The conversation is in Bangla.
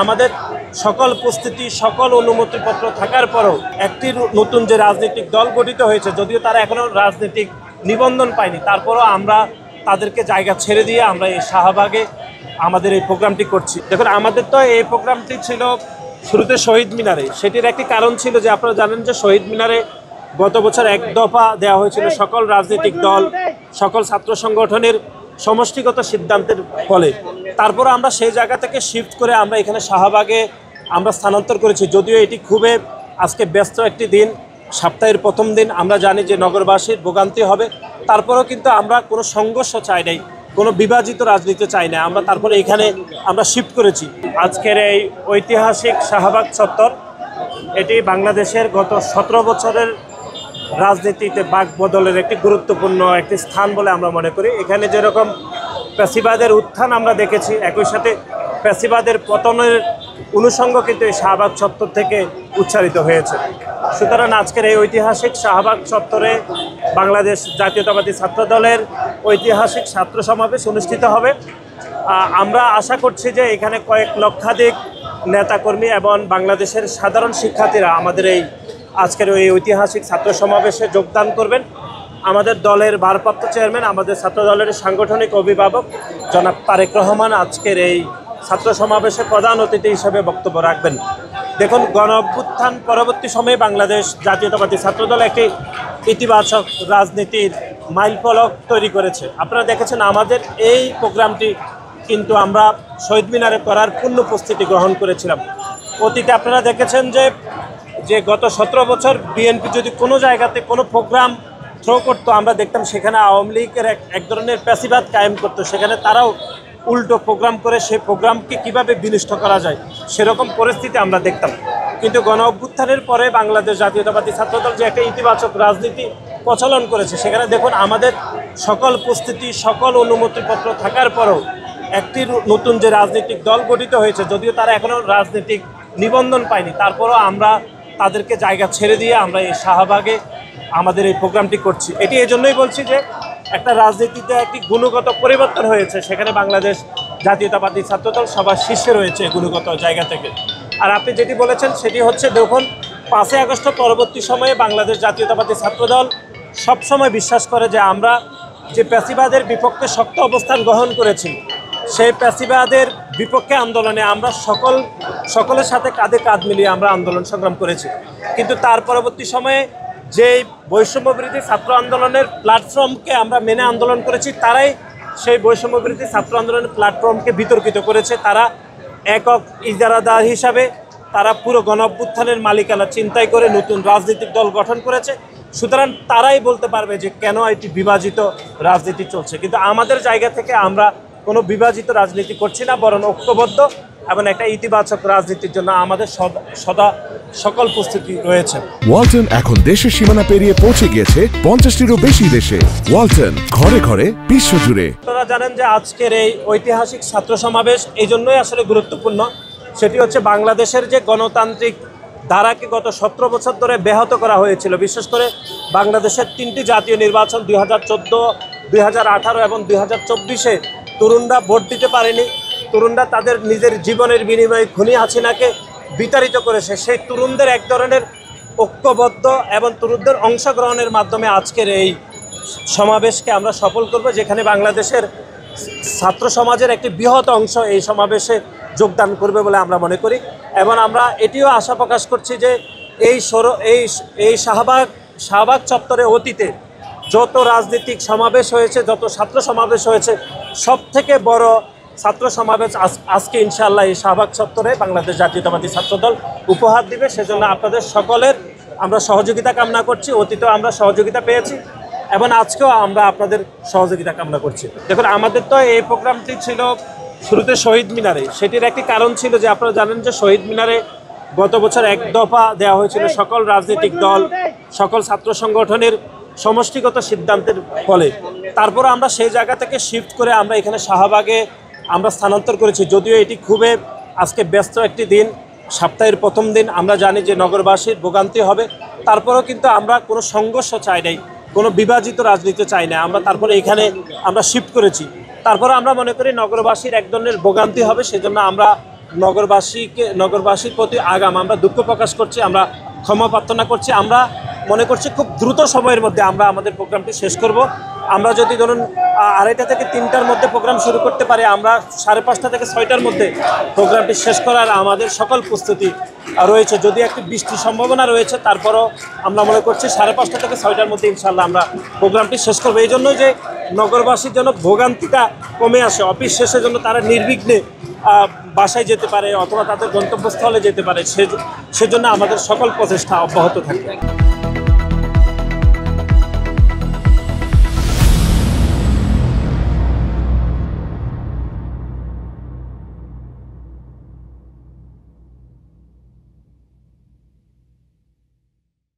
আমাদের সকল প্রস্তুতি সকল অনুমতিপত্র থাকার পরেও একটি নতুন যে রাজনৈতিক দল গঠিত হয়েছে, যদিও তারা এখনও রাজনৈতিক নিবন্ধন পায়নি, তারপরেও আমরা তাদেরকে জায়গা ছেড়ে দিয়ে আমরা এই শাহবাগে আমাদের এই প্রোগ্রামটি করছি। দেখুন, আমাদের তো এই প্রোগ্রামটি ছিল শুরুতে শহীদ মিনারে। সেটির একটি কারণ ছিল যে আপনারা জানেন যে শহীদ মিনারে গত বছর এক দফা দেওয়া হয়েছিল সকল রাজনৈতিক দল সকল ছাত্র সংগঠনের সমষ্টিগত সিদ্ধান্তের ফলে। তারপর আমরা সেই জায়গা থেকে শিফট করে আমরা এখানে শাহবাগে আমরা স্থানান্তর করেছি। যদিও এটি খুবই আজকে ব্যস্ত একটি দিন, সপ্তাহের প্রথম দিন, আমরা জানি যে নগরবাসীর ভোগান্তি হবে, তারপরেও কিন্তু আমরা কোনো সংঘর্ষ চাই নাই, কোনো বিভাজিত রাজনীতি চাই না। আমরা তারপরে এখানে আমরা শিফট করেছি। আজকের এই ঐতিহাসিক শাহবাগ চত্বর, এটি বাংলাদেশের গত 17 বছরের রাজনীতিতে বাক বদলের একটি গুরুত্বপূর্ণ একটি স্থান বলে আমরা মনে করি। এখানে যেরকম ফ্যাসিবাদের উত্থান আমরা দেখেছি, একই সাথে ফ্যাসিবাদের পতনের অনুষঙ্গ কিন্তু এই শাহবাগ চত্বর থেকে উচ্চারিত হয়েছে। সুতরাং আজকের এই ঐতিহাসিক শাহবাগ চত্বরে বাংলাদেশ জাতীয়তাবাদী ছাত্র দলের ঐতিহাসিক ছাত্র সমাবেশ অনুষ্ঠিত হবে। আমরা আশা করছি যে এখানে কয়েক লক্ষাধিক নেতাকর্মী এবং বাংলাদেশের সাধারণ শিক্ষার্থীরা আমাদের এই আজকের এই ঐতিহাসিক ছাত্র সমাবেশে যোগদান করবেন। আমাদের দলের ভারপ্রাপ্ত চেয়ারম্যান, আমাদের ছাত্র দলের সাংগঠনিক অভিভাবক জনাব তারেক রহমান আজকের এই ছাত্র সমাবেশে প্রধান অতিথি হিসেবে বক্তব্য রাখবেন। দেখুন, গণ অভ্যুত্থান পরবর্তী সময়ে বাংলাদেশ জাতীয়তাবাদী ছাত্রদল একটি ইতিবাচক রাজনীতির মাইলফলক তৈরি করেছে। আপনারা দেখেছেন আমাদের এই প্রোগ্রামটি কিন্তু আমরা শহীদ মিনারে করার পূর্ণ প্রস্তুতি গ্রহণ করেছিলাম। অতীতে আপনারা দেখেছেন যে গত 17 বছর বিএনপি যদি কোনো জায়গাতে কোনো প্রোগ্রাম থ্রো করতো, আমরা দেখতাম সেখানে আওয়ামী লীগের এক ধরনের প্যাসিবাদ কায়েম করতো, সেখানে তারাও উল্টো প্রোগ্রাম করে সেই প্রোগ্রামকে কীভাবে বিনষ্ট করা যায় সেরকম পরিস্থিতি আমরা দেখতাম। কিন্তু গণ অভ্যুত্থানের পরে বাংলাদেশ জাতীয়তাবাদী ছাত্রদল যে একটা ইতিবাচক রাজনীতি প্রচলন করেছে, সেখানে দেখুন আমাদের সকল প্রস্তুতি সকল অনুমতিপত্র থাকার পরেও একটি নতুন যে রাজনৈতিক দল গঠিত হয়েছে, যদিও তারা এখনও রাজনৈতিক নিবন্ধন পায়নি, তারপরেও আমরা তাদেরকে জায়গা ছেড়ে দিয়ে আমরা এই শাহবাগে আমাদের এই প্রোগ্রামটি করছি। এটি এই জন্যই বলছি যে একটা রাজনীতিতে একটি গুণগত পরিবর্তন হয়েছে, সেখানে বাংলাদেশ জাতীয়তাবাদী ছাত্রদল সবার শীর্ষে রয়েছে গুণগত জায়গা থেকে। আর আপনি যেটি বলেছেন সেটি হচ্ছে, দেখুন 5ই আগস্ট পরবর্তী সময়ে বাংলাদেশ জাতীয়তাবাদী ছাত্রদল সবসময় বিশ্বাস করে যে আমরা যে প্যাসিবাদের বিপক্ষে শক্ত অবস্থান গ্রহণ করেছি, সেই প্যাসিবাদের বিপক্ষে আন্দোলনে আমরা সকলের সাথে কাঁধে কাঁধ মিলিয়ে আমরা আন্দোলন সংগ্রাম করেছি। কিন্তু তার পরবর্তী সময়ে যে বৈষম্যবিরোধী ছাত্র আন্দোলনের প্ল্যাটফর্মকে আমরা মেনে আন্দোলন করেছি, তারাই সেই বৈষম্যবিরোধী ছাত্র আন্দোলনের প্ল্যাটফর্মকে বিতর্কিত করেছে। তারা একক ইজারাদার হিসাবে তারা পুরো গণ অভ্যুত্থানের মালিকানা চিন্তাই করে নতুন রাজনৈতিক দল গঠন করেছে। সুতরাং তারাই বলতে পারবে যে কেন এটি বিভাজিত রাজনীতি চলছে। কিন্তু আমাদের জায়গা থেকে আমরা কোনো বিভাজিত রাজনীতি করছি না, বরং ঐক্যবদ্ধ এবং একটা ইতিবাচক রাজনীতির জন্য আমাদের সদা সকল প্রস্তুতি রয়েছে। ওয়ালটন এখন দেশের সীমানা পেরিয়ে পৌঁছে গিয়েছে 50টিরও বেশি দেশে। ওয়ালটন, ঘরে ঘরে বিশ্বজুড়ে। আপনারা জানেন যে আজকের এই ঐতিহাসিক ছাত্র সমাবেশ এই জন্যই আসলে গুরুত্বপূর্ণ, সেটি হচ্ছে বাংলাদেশের যে গণতান্ত্রিক ধারাকে গত 17 বছর ধরে ব্যাহত করা হয়েছিল। বিশেষ করে বাংলাদেশের 3টি জাতীয় নির্বাচন 2014, 2018 এবং 2024-এ তরুণরা ভোট দিতে পারেনি। তরুণরা তাদের নিজের জীবনের বিনিময়ে খুনি হাসিনাকে বিতাড়িত করেছে। সেই তরুণদের এক ধরনের ঐক্যবদ্ধ এবং তরুণদের অংশগ্রহণের মাধ্যমে আজকের এই সমাবেশকে আমরা সফল করব, যেখানে বাংলাদেশের ছাত্র সমাজের একটি বৃহৎ অংশ এই সমাবেশে যোগদান করবে বলে আমরা মনে করি। এবং আমরা এটিও আশা প্রকাশ করছি যে এই শাহবাগ চত্বরে অতীতে যত রাজনৈতিক সমাবেশ হয়েছে, যত ছাত্র সমাবেশ হয়েছে, সব থেকে বড় ছাত্র সমাবেশ আজকে ইনশাআল্লাহ এই শাহবাগ চত্বরে বাংলাদেশ জাতীয়তাবাদী ছাত্রদল উপহার দিবে। সেজন্য আপনাদের সকলের আমরা সহযোগিতা কামনা করছি। অতীতেও আমরা সহযোগিতা পেয়েছি এবং আজকেও আমরা আপনাদের সহযোগিতা কামনা করছি। দেখুন, আমাদের তো এই প্রোগ্রামটি ছিল শুরুতে শহীদ মিনারে। সেটির একটি কারণ ছিল যে আপনারা জানেন যে শহীদ মিনারে গত বছর এক দফা দেওয়া হয়েছিল সকল রাজনৈতিক দল সকল ছাত্র সংগঠনের সমষ্টিগত সিদ্ধান্তের ফলে। তারপর আমরা সেই জায়গা থেকে শিফট করে আমরা এখানে শাহবাগে আমরা স্থানান্তর করেছি। যদিও এটি খুবই আজকে ব্যস্ত একটি দিন, সপ্তাহের প্রথম দিন, আমরা জানি যে নগরবাসীর ভোগান্তি হবে, তারপরেও কিন্তু আমরা কোনো সংঘর্ষ চাই নাই, কোনো বিভাজিত রাজনীতি চাই না। আমরা তারপরে এখানে আমরা শিফট করেছি। তারপরে আমরা মনে করি নগরবাসীর এক ধরনের ভোগান্তি হবে, সেজন্য আমরা নগরবাসীর প্রতি আগাম আমরা দুঃখ প্রকাশ করছি, আমরা ক্ষমা প্রার্থনা করছি। আমরা মনে করছি খুব দ্রুত সময়ের মধ্যে আমরা আমাদের প্রোগ্রামটি শেষ করব। আমরা যদি ধরুন 2:30 থেকে 3টার মধ্যে প্রোগ্রাম শুরু করতে পারি, আমরা 5:30 থেকে 6টার মধ্যে প্রোগ্রামটি শেষ করার আমাদের সকল প্রস্তুতি রয়েছে। যদি একটি বৃষ্টির সম্ভাবনা রয়েছে, তারপরও আমরা মনে করছি 5:30 থেকে 6টার মধ্যে ইনশাআল্লাহ আমরা প্রোগ্রামটি শেষ করবো। এই জন্য যে নগরবাসীর জন্য ভোগান্তিটা কমে আসে, অফিস শেষের জন্য তারা নির্বিঘ্নে বাসায় যেতে পারে অথবা তাদের গন্তব্যস্থলে যেতে পারে, সেজন্য আমাদের সকল প্রচেষ্টা অব্যাহত থাকবে।